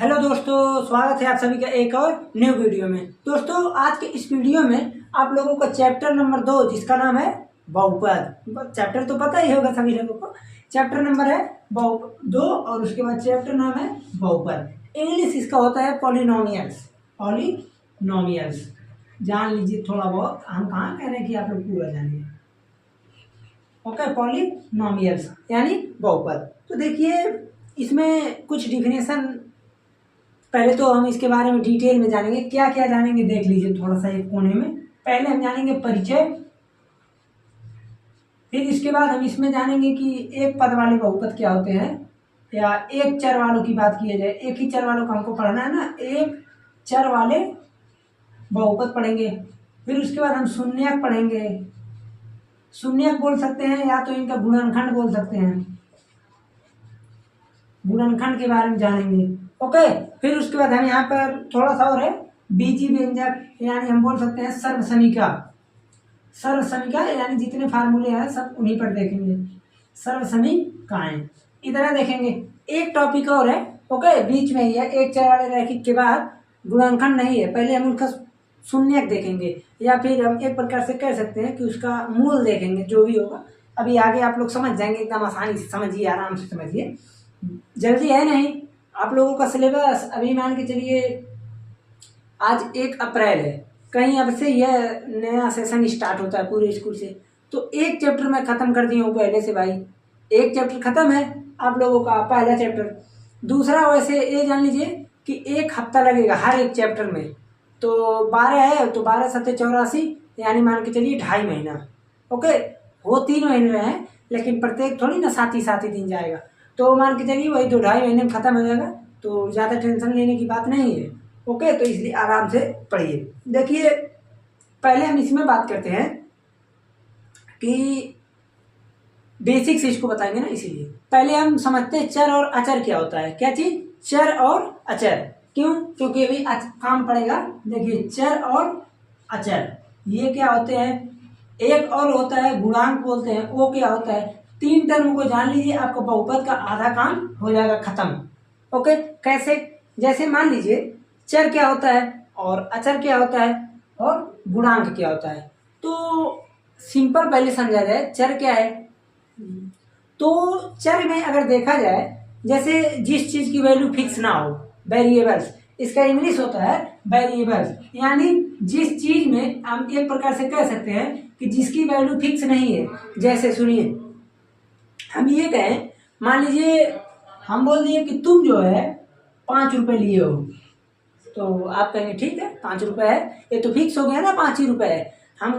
Hello दोस्तों, स्वागत है आप सभी का एक और न्यू वीडियो में। दोस्तों, आज के इस वीडियो में आप लोगों को चैप्टर नंबर 2 जिसका नाम है बहुपद। चैप्टर तो पता ही होगा सभी लोगों को। चैप्टर नंबर है बहुपद 2 और उसके बाद चैप्टर नाम है बहुपद। इंग्लिश इसका होता है पॉलिनोमियल्स। पॉलिनोमियल्स जान लीजिए थोड़ा बहुत, हम कहाँ कह रहे हैं कि आप लोग पूरा जानिए। ओके, पॉलिनोमियल्स यानी बहुपद। तो देखिए, इसमें कुछ डिफिनेशन पहले तो हम इसके बारे में डिटेल में जानेंगे। क्या क्या जानेंगे देख लीजिए थोड़ा सा एक कोने में। पहले हम जानेंगे परिचय, फिर इसके बाद हम इसमें जानेंगे कि एक पद वाले बहुपद क्या होते हैं, या एक चर वालों की बात की जाए। एक ही चर वालों को हमको पढ़ना है ना, एक चर वाले बहुपद पढ़ेंगे। फिर उसके बाद हम शून्यक पढ़ेंगे। शून्यक बोल सकते हैं या तो इनका गुणनखंड बोल सकते हैं, गुणनखंड के बारे में जानेंगे। ओके, फिर उसके बाद हम यहाँ पर थोड़ा सा और है बीजी व्यंजक, यानी हम बोल सकते हैं सर्वसमीका। सर्वसमीका यानी जितने फार्मूले हैं सब उन्हीं पर देखेंगे, सर्वसमीकाएं इधर देखेंगे। एक टॉपिक और है, ओके, बीच में ही है। एक चर वाले रैखिक के बाद गुणनखंड नहीं है, पहले हम उनका शून्यक देखेंगे, या फिर हम एक प्रकार से कह सकते हैं कि उसका मूल देखेंगे, जो भी होगा। अभी आगे आप लोग समझ जाएंगे, एकदम आसानी से समझिए, आराम से समझिए, जल्दी है नहीं। आप लोगों का सिलेबस अभी मान के चलिए आज 1 अप्रैल है, कहीं अब से यह नया सेशन स्टार्ट होता है पूरे स्कूल से। तो एक चैप्टर मैं ख़त्म कर दिया हूँ पहले से भाई, एक चैप्टर ख़त्म है आप लोगों का, पहला चैप्टर। दूसरा वैसे ये जान लीजिए कि 1 हफ्ता लगेगा हर एक चैप्टर में। तो 12 है तो 12 सत्ते 84, यानी मान के चलिए 2.5 महीना। ओके, वो 3 महीने रहे हैं, लेकिन प्रत्येक थोड़ी ना साथ ही दिन जाएगा। तो मान के चलिए वही 2-2.5 महीने में ख़त्म हो जाएगा, तो ज़्यादा टेंशन लेने की बात नहीं है। ओके, तो इसलिए आराम से पढ़िए। देखिए, पहले हम इसमें बात करते हैं कि बेसिक्स इसको बताएंगे ना, इसीलिए पहले हम समझते हैं चर और अचर क्या होता है। क्या चीज़? चर और अचर। क्यों? क्योंकि अभी काम पड़ेगा। देखिए, चर और अचर ये क्या होते हैं। एक और होता है गुणांक बोलते हैं, वो क्या होता है। 3 टर्म को जान लीजिए, आपका बहुपद का आधा काम हो जाएगा खत्म। ओके, कैसे? जैसे मान लीजिए चर क्या होता है और अचर क्या होता है और गुणांक क्या होता है। तो सिंपल पहले समझा जाए, चर क्या है। तो चर में अगर देखा जाए, जैसे जिस चीज की वैल्यू फिक्स ना हो, वेरिएबल्स, इसका इंग्लिश होता है वेरिएबल्स, यानी जिस चीज में हम एक प्रकार से कह सकते हैं कि जिसकी वैल्यू फिक्स नहीं है। जैसे सुनिए, हम ये कहें, मान लीजिए हम बोल दिए कि तुम जो है 5 रुपए लिए हो, तो आप कहेंगे ठीक है 5 रुपए है, ये तो फिक्स हो गया ना, 5 ही रुपए है। हम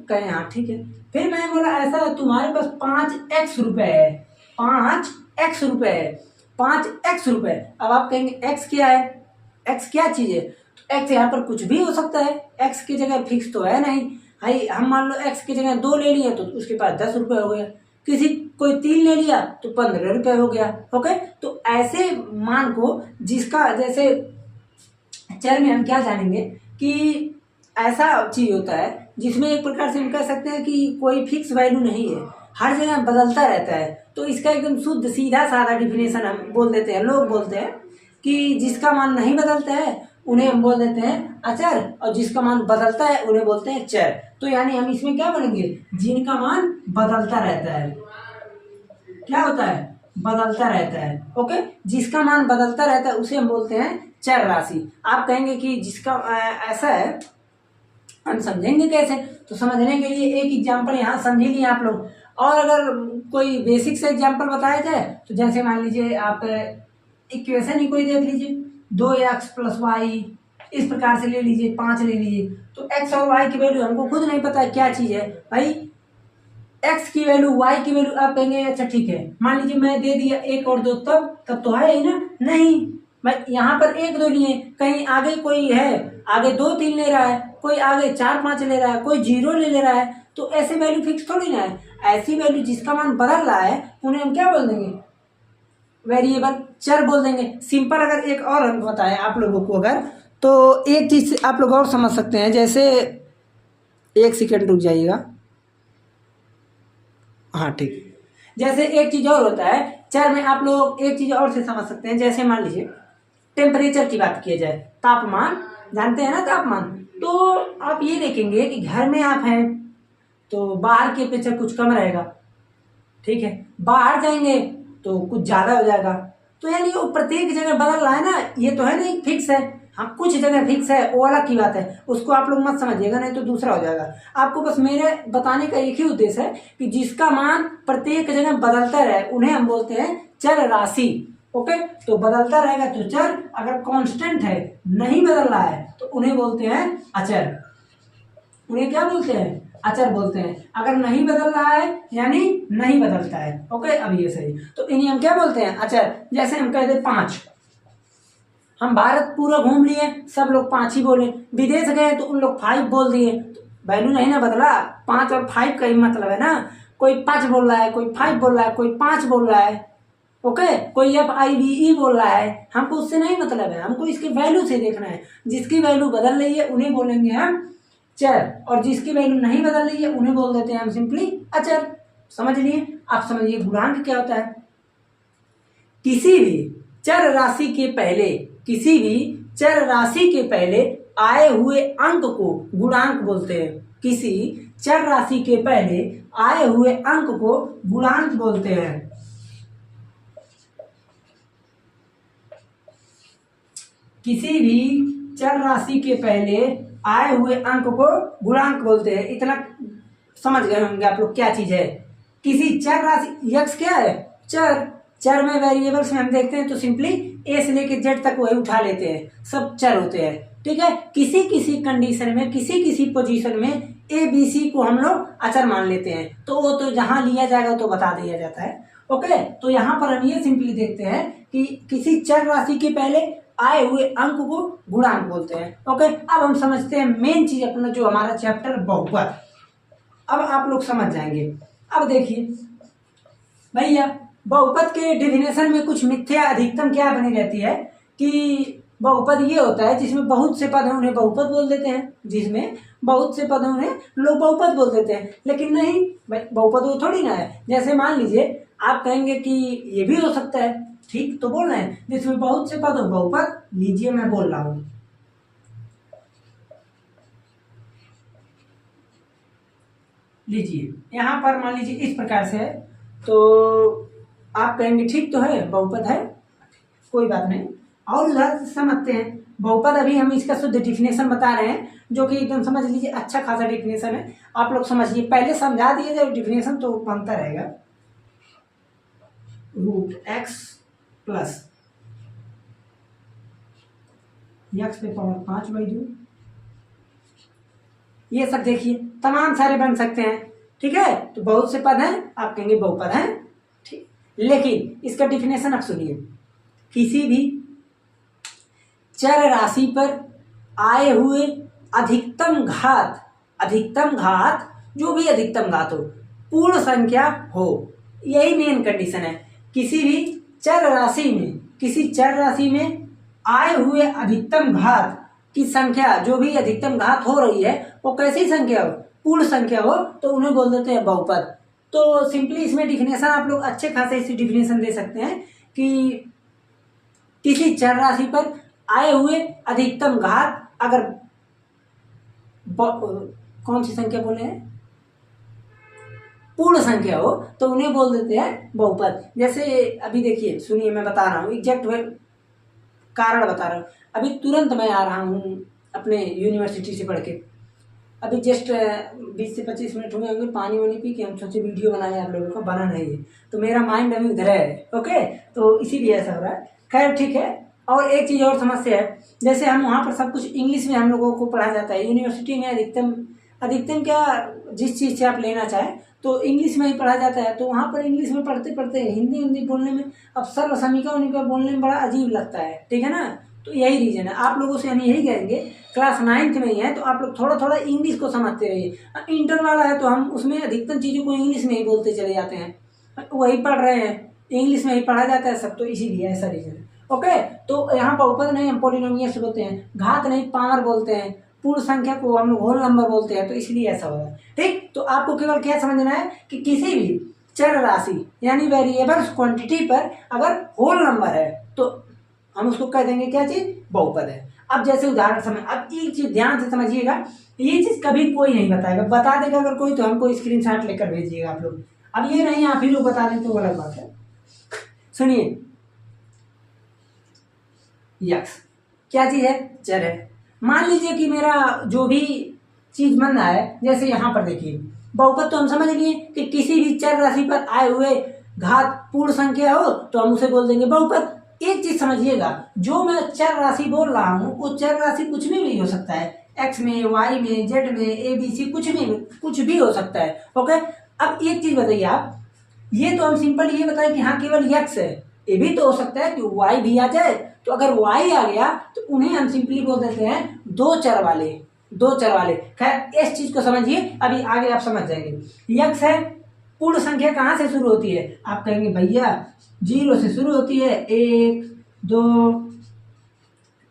कहें हाँ ठीक है। फिर मैं बोला ऐसा तुम्हारे पास 5x रुपए है, 5x रुपए है, 5x रुपए। अब आप कहेंगे x क्या है, x क्या चीज़ है। तो x यहाँ पर कुछ भी हो सकता है, x की जगह फिक्स तो है नहीं। भाई हम मान लो x की जगह 2 ले लिए तो उसके पास 10 रुपए हो गया, किसी कोई 3 ले लिया तो 15 रुपए हो गया। ओके, तो ऐसे मान को जिसका जैसे चर में हम क्या जानेंगे कि ऐसा चीज होता है जिसमें एक प्रकार से हम कह सकते हैं कि कोई फिक्स वैल्यू नहीं है, हर जगह बदलता रहता है। तो इसका एकदम शुद्ध सीधा साधा डिफिनेशन हम बोल देते हैं, लोग बोलते हैं कि जिसका मान नहीं बदलता है उन्हें हम बोल देते हैं अचर, और जिसका मान बदलता है उन्हें बोलते हैं चर। तो यानी हम इसमें क्या बोलेंगे, जिनका मान बदलता रहता है। क्या होता है? बदलता रहता है। ओके, जिसका मान बदलता रहता है उसे हम बोलते हैं चर राशि। आप कहेंगे कि जिसका ऐसा है, हम समझेंगे कैसे। तो समझने के लिए एक एग्जांपल यहाँ समझ लिए आप लोग। और अगर कोई बेसिक से एग्जांपल बताया जाए, तो जैसे मान लीजिए आप इक्वेशन ही कोई देख लीजिए, 2x + y, इस प्रकार से ले लीजिए, 5 ले लीजिए। तो x और y की वैल्यू हमको खुद नहीं पता है क्या चीज़ है भाई। x की वैल्यू, y की वैल्यू, आप कहेंगे अच्छा ठीक है, मान लीजिए मैं दे दिया 1 और 2, तब तो है ही ना। नहीं, मैं यहाँ पर 1 2 लिए, कहीं आगे कोई है, आगे 2 3 ले रहा है, कोई आगे 4 5 ले रहा है, कोई 0 ले रहा है। तो ऐसे वैल्यू फिक्स थोड़ी ना है। ऐसी वैल्यू जिसका मान बदल रहा है उन्हें हम क्या बोल देंगे, वेरिएबल, चर बोल देंगे। सिंपल अगर एक और हम बताएं आप लोगों को, अगर तो एक चीज आप लोग और समझ सकते हैं। जैसे 1 सेकेंड रुक जाइएगा, हाँ ठीक। जैसे एक चीज और होता है चर में, आप लोग एक चीज और से समझ सकते हैं। जैसे मान लीजिए टेम्परेचर की बात किया जाए, तापमान, जानते हैं ना तापमान, तो आप ये देखेंगे कि घर में आप हैं तो बाहर की अपेक्षा कुछ कम रहेगा, ठीक है, बाहर जाएंगे तो कुछ ज़्यादा हो जाएगा। तो यानी वो प्रत्येक जगह बदल रहा है ना, ये तो है नहीं फिक्स है। हाँ, कुछ जगह फिक्स है, वो अलग की बात है, उसको आप लोग मत समझिएगा, नहीं तो दूसरा हो जाएगा। आपको बस मेरे बताने का एक ही उद्देश्य है कि जिसका मान प्रत्येक जगह बदलता रहे उन्हें हम बोलते हैं चर राशि। ओके, तो बदलता रहेगा तो चर, अगर कांस्टेंट है, नहीं बदल रहा है, तो उन्हें बोलते हैं अचर। उन्हें क्या बोलते हैं? अचर बोलते हैं। अगर नहीं बदल रहा है यानी नहीं बदलता है। ओके, अब ये सही, तो इन्हें हम क्या बोलते हैं? अचर। जैसे हम कहते 5, हम भारत पूरा घूम लिए, सब लोग 5 ही बोले, विदेश गए तो उन लोग 5 बोल दिए, तो वैल्यू नहीं ना बदला, 5 और 5 का ही मतलब है ना। कोई 5 बोल रहा है, कोई 5 बोल रहा है, कोई 5 बोल रहा है, ओके, कोई FIVE बोल रहा है, हमको उससे नहीं मतलब है, हमको इसकी वैल्यू से देखना है। जिसकी वैल्यू बदल रही है उन्हें बोलेंगे हम चर, और जिसकी वैल्यू नहीं बदल रही है उन्हें बोल देते हैं हम सिंपली अचर। समझ लिए? आप समझिए गुणांक क्या होता है। किसी भी चर राशि के पहले, किसी भी चर राशि के पहले आए हुए अंक को गुणांक बोलते हैं। किसी चर राशि के पहले आए हुए अंक को गुणांक बोलते हैं। किसी भी चर राशि के पहले आए हुए अंक को गुणांक बोलते हैं। इतना समझ गए होंगे आप लोग क्या चीज है। किसी चर राशि, यक्स क्या है? चर। चर में वेरिएबल्स में हम देखते हैं तो सिंपली ए से लेके जेड तक वही उठा लेते हैं, सब चर होते हैं, ठीक है। किसी किसी कंडीशन में, किसी किसी पोजीशन में ABC को हम लोग अचर मान लेते हैं, तो वो तो जहां लिया जाएगा तो बता दिया जाता है। ओके, तो यहाँ पर हम ये सिंपली देखते हैं कि किसी चर राशि के पहले आए हुए अंक को गुणांक बोलते हैं। ओके, अब हम समझते हैं मेन चीज अपना जो हमारा चैप्टर बहुपद। अब आप लोग समझ जाएंगे। अब देखिए भैया, बहुपद के डेफिनेशन में कुछ मिथ्या अधिकतम क्या बनी रहती है कि बहुपद ये होता है जिसमें बहुत से पद हैं उन्हें बहुपद बोल देते हैं, जिसमें बहुत से पद हैं उन्हें लोग बहुपद बोल देते हैं। लेकिन नहीं भाई, बहुपद वो थोड़ी ना है। जैसे मान लीजिए आप कहेंगे कि ये भी हो सकता है, ठीक तो बोल रहे हैं, जिसमें बहुत से पद हो बहुपद। लीजिए मैं बोल रहा हूं, लीजिए यहां पर मान लीजिए इस प्रकार से है, तो आप कहेंगे ठीक तो है, बहुपद है, कोई बात नहीं। और उधर समझते हैं बहुपद। अभी हम इसका शुद्ध डिफिनेशन बता रहे हैं, जो कि एकदम समझ लीजिए अच्छा खासा डिफिनेशन है। आप लोग समझिए, पहले समझा दिए जब डिफिनेशन तो बनता रहेगा। √x प्लस x पे पावर 5/2, ये सब देखिए तमाम सारे बन सकते हैं, ठीक है। तो बहुत से पद हैं, आप कहेंगे बहुपद हैं, ठीक। लेकिन इसका डिफिनेशन आप सुनिए। किसी भी चर राशि पर आए हुए अधिकतम घात, अधिकतम घात, जो भी अधिकतम घात हो, पूर्ण संख्या हो, यही मेन कंडीशन है। किसी भी चर राशि में, किसी चर राशि में आए हुए अधिकतम घात की संख्या, जो भी अधिकतम घात हो रही है वो कैसी संख्या हो? पूर्ण संख्या हो, तो उन्हें बोल देते हैं बहुपद। तो सिंपली इसमें डिफिनेशन आप लोग अच्छे खासे इसी डिफिनेशन दे सकते हैं कि किसी चर राशि पर आए हुए अधिकतम घात अगर कौन सी संख्या बोले हैं? पूर्ण संख्या हो, तो उन्हें बोल देते हैं बहुपद। जैसे अभी देखिए, सुनिए मैं बता रहा हूँ, एग्जैक्ट कारण बता रहा हूँ। अभी तुरंत मैं आ रहा हूँ अपने यूनिवर्सिटी से पढ़ के, अभी जस्ट 20 से 25 मिनट हुए होंगे। पानी वानी पी के हम सोचे वीडियो बनाए, आप लोगों को बना नहीं है, तो मेरा माइंड अभी उधर है। ओके, तो इसीलिए ऐसा हो रहा है। खैर ठीक है। और एक चीज़ और समस्या है, जैसे हम वहाँ पर सब कुछ इंग्लिश में हम लोगों को पढ़ाया जाता है। यूनिवर्सिटी में अधिकतम क्या, जिस चीज़ से आप लेना चाहें तो इंग्लिश में ही पढ़ा जाता है। तो वहाँ पर इंग्लिश में पढ़ते पढ़ते हिंदी बोलने में, अब सर्व समीका उनका बोलने में बड़ा अजीब लगता है, ठीक है ना। तो यही रीज़न है। आप लोगों से हम यही कहेंगे, क्लास 9th में ही है तो आप लोग थोड़ा थोड़ा इंग्लिश को समझते रहिए। इंटर वाला है तो हम उसमें अधिकतर चीज़ों को इंग्लिश में ही बोलते चले जाते हैं, वही पढ़ रहे हैं, इंग्लिश में ही पढ़ा जाता है सब, तो इसीलिए ऐसा रीज़न है। ओके, तो यहाँ बहुपद नहीं हम पॉलिनोमियल्स बोलते हैं, घात नहीं पावर बोलते हैं, पूर्ण संख्या को हम लोग होल नंबर बोलते हैं, तो इसलिए ऐसा होगा। ठीक, तो आपको केवल क्या समझना है कि किसी भी चर राशि यानी वेरिएबल्स क्वांटिटी पर अगर होल नंबर है तो हम उसको कह देंगे क्या चीज, बहुपद है। अब जैसे उदाहरण समझ, अब एक चीज ध्यान से समझिएगा, ये चीज कभी कोई नहीं बताएगा, बता देगा अगर कोई तो हमको स्क्रीनशॉट लेकर भेजिएगा आप लोग। अब ये नहीं आप ही लोग बता दें तो गलत बात है। सुनिए, यक्स क्या चीज है, चर है। मान लीजिए कि मेरा जो भी चीज बन रहा है, जैसे यहाँ पर देखिए बहुपद तो हम समझ लिए कि किसी भी चर राशि पर आए हुए घात पूर्ण संख्या हो तो हम उसे बोल देंगे बहुपद। एक चीज समझिएगा, जो मैं चर राशि बोल रहा हूँ वो चर राशि कुछ में भी हो सकता है, एक्स में, वाई में, जेड में, ए बी सी, कुछ भी हो सकता है। ओके, अब एक चीज बताइए आप, ये तो हम सिंपल ये बताएं कि हाँ केवल यक्स है, ये भी तो हो सकता है कि वाई भी आ जाए। तो अगर वाई आ गया तो उन्हें हम सिंपली बोल देते हैं दो चर वाले, दो चर वाले। खैर इस चीज को समझिए, अभी आगे आप समझ जाएंगे। यक्स है, पूर्ण संख्या कहाँ से शुरू होती है, आप कहेंगे भैया 0 से शुरू होती है, 1 2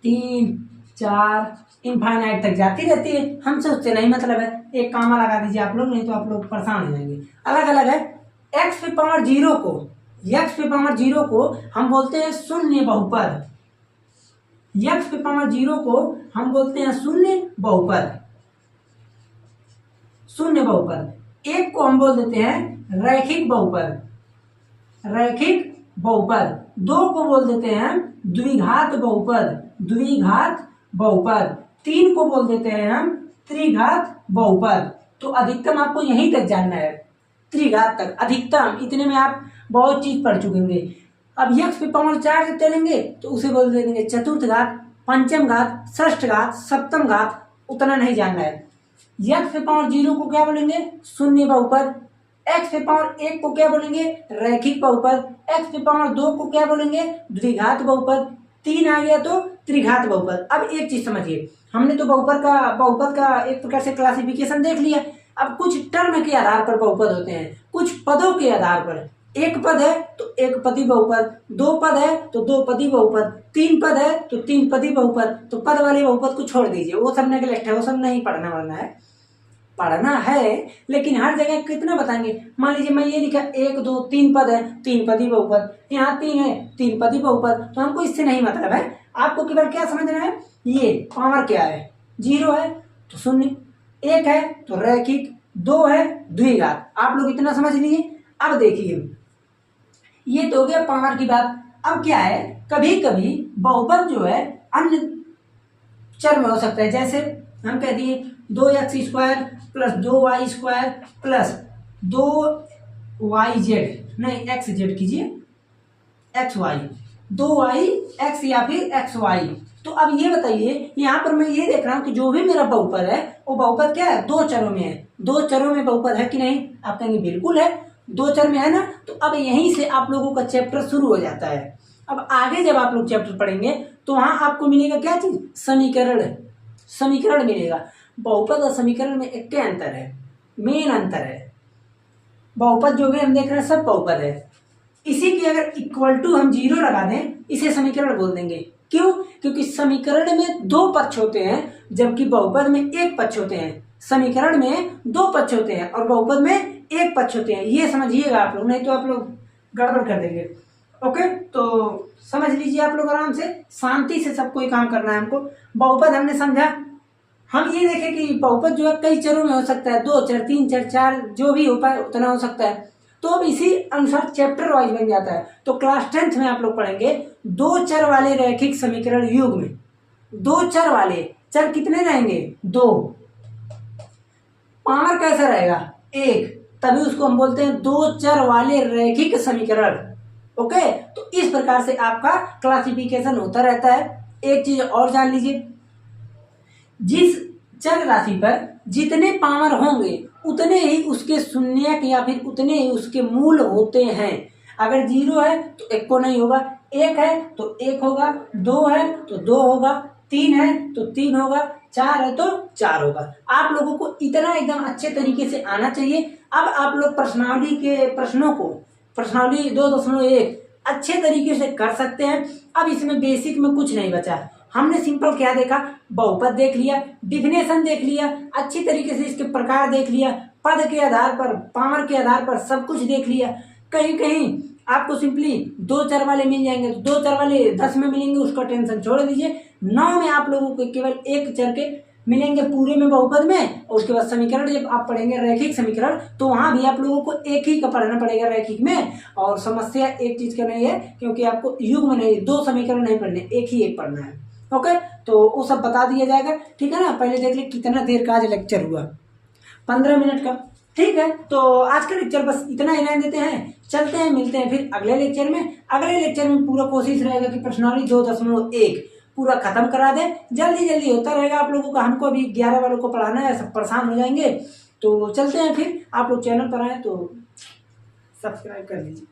3 4 इनफाइनाइट तक जाती रहती है, हमसे उससे नहीं मतलब है। एक कामा लगा दीजिए आप लोग, नहीं तो आप लोग परेशान हो जाएंगे। अलग अलग है। एक्स पे पावर 0 को, एक्स पे पावर 0 को हम बोलते हैं शून्य बहुपद, एक्स पे पावर 0 को हम बोलते हैं शून्य बहुपद, शून्य बहुपद। एक को हम बोल देते हैं रैखिक बहुपद, रैखिक बहुपद। दो को बोल देते हैं द्विघात बहुपद, द्विघात बहुपद। 3 को बोल देते हैं हम त्रिघात बहुपद। तो अधिकतम आपको यहीं तक जानना है, त्रिघात तक अधिकतम, इतने में आप बहुत चीज पढ़ चुके होंगे। अब यक्स पे पावर 4 से चलेंगे तो उसे बोल देंगे चतुर्थ घात, पंचम घात, षष्ठ घात, सप्तम घात, उतना नहीं जानना है। एक्स पे पावर 0 को क्या बोलेंगे, शून्य बहुपद। एक्स पे पावर 1 को क्या बोलेंगे, रैखिक बहुपद। एक्स पे पावर 2 को क्या बोलेंगे, द्विघात बहुपद। 3 आ गया तो त्रिघात बहुपद। अब एक चीज समझिए, हमने तो बहुपद का एक प्रकार से क्लासिफिकेशन देख लिया। अब कुछ टर्म के आधार पर बहुपद होते हैं, कुछ पदों के आधार पर। एक पद है तो एक पदी बहुपद, 2 पद है तो 2 पदी बहुपद, 3 पद है तो 3 पदी बहुपद। तो पद वाले बहुपद को छोड़ दीजिए, वो सब नेगलेक्ट है, वो सब नहीं पढ़ना वरना है, पढ़ना है लेकिन हर जगह कितना बताएंगे। मान लीजिए मैं ये लिखा 1 2 3 पद है, 3 पदी बहुपद, यहाँ 3 है, 3 पदी बहुपद। तो हमको इससे नहीं मतलब है, आपको केवल क्या समझना है, ये पावर क्या है, 0 है तो शून्य, 1 है तो रैखिक, 2 है द्विघात। आप लोग इतना समझ लीजिए। अब देखिए, ये तो हो गया पावर की बात। अब क्या है, कभी कभी बहुपद जो है अन्य चर में हो सकता है। जैसे हम कह दिए 2x² plus 2y² plus 2yz, नहीं xz कीजिए, xy, 2yx या फिर xy। तो अब ये बताइए, यहाँ पर मैं ये देख रहा हूँ कि जो भी मेरा बहुपद है वो बहुपद क्या है, 2 चरों में है। 2 चरों में बहुपद है कि नहीं, आप कहेंगे बिल्कुल है, 2 चर में है ना। तो अब यहीं से आप लोगों का चैप्टर शुरू हो जाता है। अब आगे जब आप लोग चैप्टर पढ़ेंगे तो वहां आपको मिलेगा क्या चीज, समीकरण, समीकरण मिलेगा। बहुपद और समीकरण में एक अंतर है, मेन अंतर है। बहुपद जो भी हम देख रहे हैं सब बहुपद है, इसी की अगर इक्वल टू हम 0 लगा दें इसे समीकरण बोल देंगे। क्यों, क्योंकि समीकरण में 2 पक्ष होते हैं जबकि बहुपद में 1 पक्ष होते हैं। समीकरण में 2 पक्ष होते हैं और बहुपद में 1 पक्ष होते हैं, ये समझिएगा आप लोग, नहीं तो आप लोग गड़बड़ कर देंगे। ओके, तो समझ लीजिए आप लोग आराम से, शांति से सब कोई काम करना है हमको। बहुपद हमने समझा, हम ये देखें कि बहुपद जो है कई चरों में हो सकता है, 2 चर, 3 चर, 4, जो भी हो पाए उतना हो सकता है। तो अब इसी अनुसार चैप्टर वाइज बन जाता है। तो क्लास 10th में आप लोग पढ़ेंगे 2 चर वाले रैखिक समीकरण युग में। 2 चर वाले, चर कितने रहेंगे, 2, पावर कैसा रहेगा, 1, तभी उसको हम बोलते हैं 2 चर वाले रैखिक समीकरण। ओके, तो इस प्रकार से आपका क्लासिफिकेशन होता रहता है। एक चीज और जान लीजिए, जिस चर राशि पर जितने पावर होंगे उतने ही उसके शून्यक या फिर उतने ही उसके मूल होते हैं। अगर 0 है तो 1 को नहीं होगा, 1 है तो 1 होगा, 2 है तो 2 होगा, 3 है तो 3 होगा, 4 है तो 4 होगा। आप लोगों को इतना एकदम अच्छे तरीके से आना चाहिए। अब आप लोग प्रश्नावली के प्रश्नों को, प्रश्नावली 2.1 अच्छे तरीके से कर सकते हैं। अब इसमें बेसिक में कुछ नहीं बचा। हमने सिंपल क्या देखा, बहुपद देख लिया, डिफिनेशन देख लिया, अच्छी तरीके से इसके प्रकार देख लिया, पद के आधार पर, पावर के आधार पर सब कुछ देख लिया। कहीं कहीं आपको सिंपली 2 चर वाले मिल जाएंगे, तो 2 चर वाले 10 में मिलेंगे, उसका टेंशन छोड़ दीजिए। 9 में आप लोगों को केवल 1 चर के मिलेंगे पूरे में बहुपद में। और उसके बाद समीकरण जब आप पढ़ेंगे रैखिक समीकरण, तो वहां भी आप लोगों को एक ही का पढ़ना पड़ेगा रैखिक में। और समस्या एक चीज का नहीं है, क्योंकि आपको युग्म नहीं, 2 समीकरण नहीं पढ़ने, एक पढ़ना है। ओके, तो वो सब बता दिया जाएगा, ठीक है ना। पहले देख ले कितना देर का आज लेक्चर हुआ, 15 मिनट का। ठीक है, तो आज का लेक्चर बस इतना ही रहने देते हैं, चलते हैं, मिलते हैं फिर अगले लेक्चर में। अगले लेक्चर में पूरा कोशिश रहेगा कि प्रश्नावली 2.1 पूरा खत्म करा दे। जल्दी जल्दी होता रहेगा आप लोगों का, हमको अभी 11 वालों को पढ़ाना है, सब परेशान हो जाएंगे। तो चलते हैं फिर, आप लोग चैनल पर आए तो सब्सक्राइब कर लीजिए।